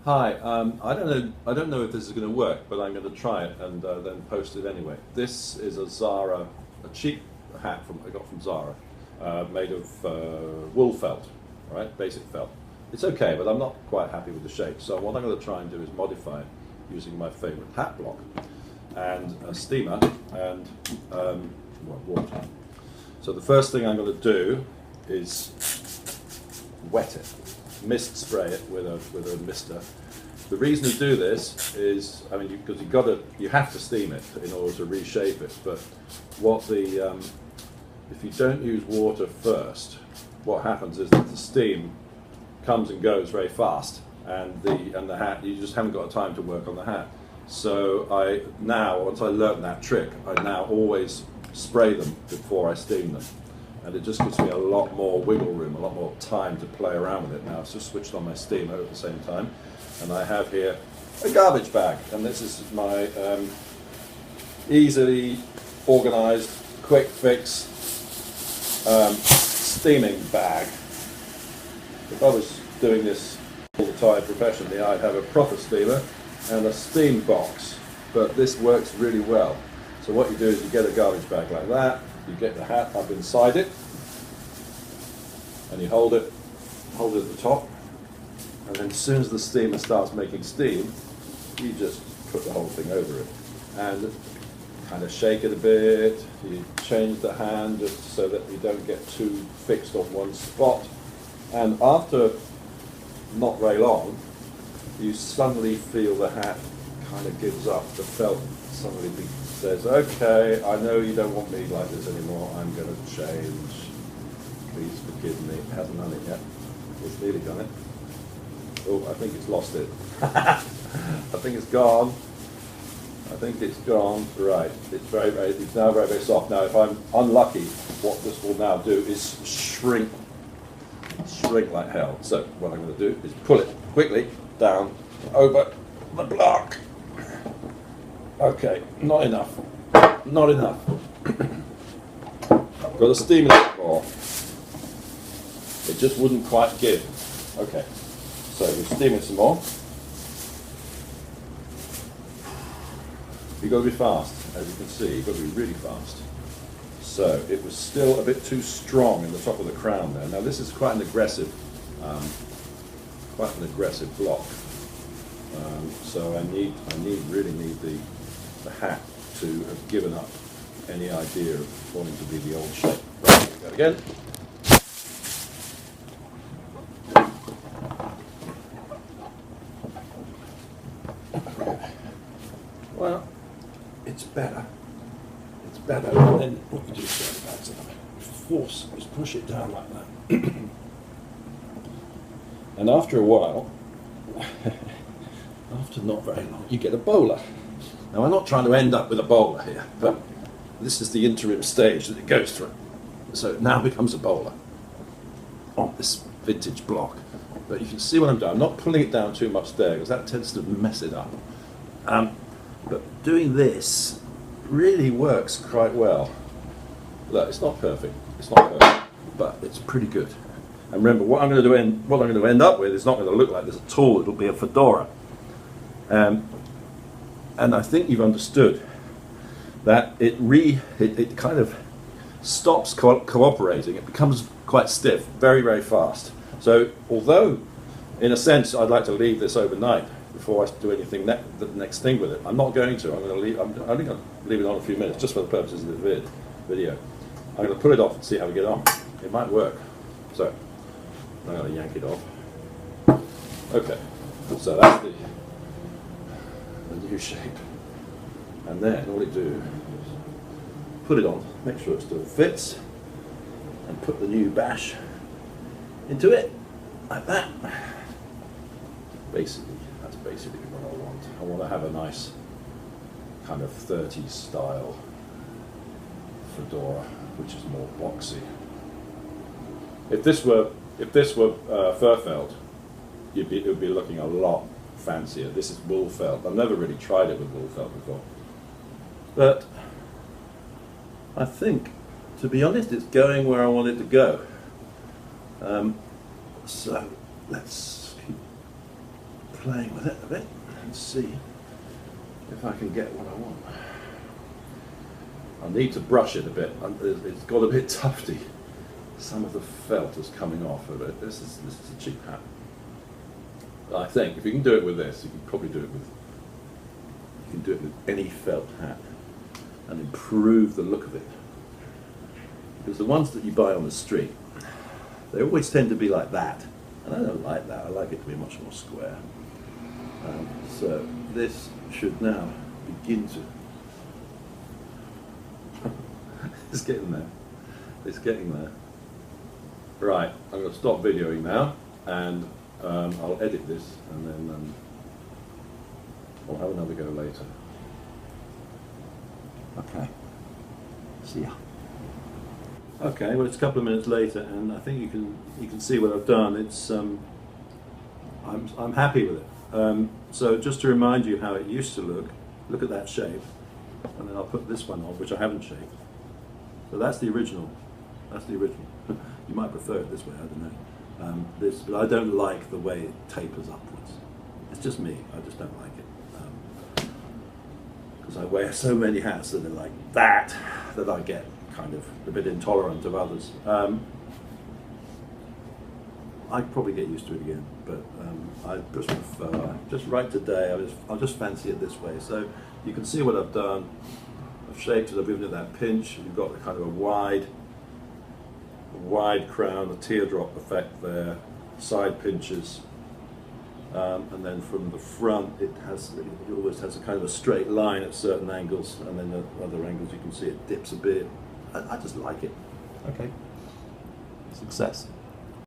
Hi, I don't know if this is going to work, but I'm going to try it and then post it anyway. This is a Zara, a cheap hat I got from Zara, made of wool felt, right? Basic felt. It's okay, but I'm not quite happy with the shape. So what I'm going to try and do is modify it using my favorite hat block and a steamer and water. So the first thing I'm going to do is wet it. Mist spray it with a mister. The reason to do this is, I mean, because you have to steam it in order to reshape it. But if you don't use water first, what happens is that the steam comes and goes very fast, and the hat, you just haven't got time to work on the hat. So once I learned that trick, I now always spray them before I steam them. And it just gives me a lot more wiggle room, a lot more time to play around with it. Now I've just switched on my steamer at the same time, and I have here a garbage bag, and this is my easily organized, quick fix steaming bag. If I was doing this all the time professionally, I'd have a proper steamer and a steam box, but this works really well. So what you do is you get a garbage bag like that, you get the hat up inside it, and you hold it at the top, and then as soon as the steamer starts making steam, you just put the whole thing over it, and kind of shake it a bit. You change the hand just so that you don't get too fixed on one spot, and after not very long, you suddenly feel the hat kind of gives up. The felt suddenly says, okay, I know you don't want me like this anymore, I'm going to change. Please forgive me. It hasn't done it yet. It's nearly done it. Oh, I think it's lost it. I think it's gone. I think it's gone. Right. It's now very, very soft. Now, if I'm unlucky, what this will now do is shrink like hell. So what I'm going to do is pull it quickly down over the block. Okay, not enough. Not enough. Got to steam it a bit more. It just wouldn't quite give. Okay, so we steam it some more. You've got to be fast, as you can see. You've got to be really fast. So it was still a bit too strong in the top of the crown there. Now this is quite an aggressive block. So I really need the hat to have given up any idea of wanting to be the old shape. Right, go again. Well, it's better. It's better. And then what you do is force, just push it down like that. And after a while, after not very long, you get a bowler. Now I'm not trying to end up with a bowler here, but this is the interim stage that it goes through. So it now becomes a bowler on this vintage block. But you can see what I'm doing. I'm not pulling it down too much there because that tends to mess it up. But doing this really works quite well. Look, it's not perfect. It's not perfect, but it's pretty good. And remember, what I'm going to end up with is not going to look like this at all. It'll be a fedora. And I think you've understood that it kind of stops cooperating. It becomes quite stiff very, very fast. So although, in a sense, I'd like to leave this overnight before I do anything the next thing with it, I'm not going to. I'm only going to leave it on a few minutes just for the purposes of the video. I'm going to put it off and see how we get on. It might work. So I'm going to yank it off. Okay, so that's the new shape. And then all you do is put it on, make sure it still fits, and put the new bash into it, like that. That's basically what I want. I want to have a nice kind of 30s style fedora, which is more boxy. If this were fur felt, it would be looking a lot fancier. This is wool felt. I've never really tried it with wool felt before. But I think, to be honest, it's going where I want it to go. So let's keep playing with it a bit and see if I can get what I want. I need to brush it a bit. It's got a bit tufty. Some of the felt is coming off of it. This is a cheap hat. I think if you can do it with this, you can probably do it with any felt hat and improve the look of it. Because the ones that you buy on the street, they always tend to be like that. And I don't like that. I like it to be much more square. So this should now begin to... It's getting there. It's getting there. Right, I'm going to stop videoing now, and I'll edit this, and then I'll have another go later. Okay. See ya. Okay, well, it's a couple of minutes later, and I think you can see what I've done. It's I'm happy with it. So just to remind you how it used to look at that shape, and then I'll put this one on, which I haven't shaped. So that's the original. That's the original. You might prefer it this way, I don't know. But I don't like the way it tapers upwards. It's just me. I just don't like it. Because I wear so many hats that are like that I get kind of a bit intolerant of others. I'd probably get used to it again, but I just prefer, just right today, I'll just fancy it this way. So you can see what I've done. I've shaped it, I've given it that pinch. You've got the kind of a wide crown, a teardrop effect there, side pinches, and then from the front it always has a kind of a straight line at certain angles, and then at other angles you can see it dips a bit. I just like it. Okay, success.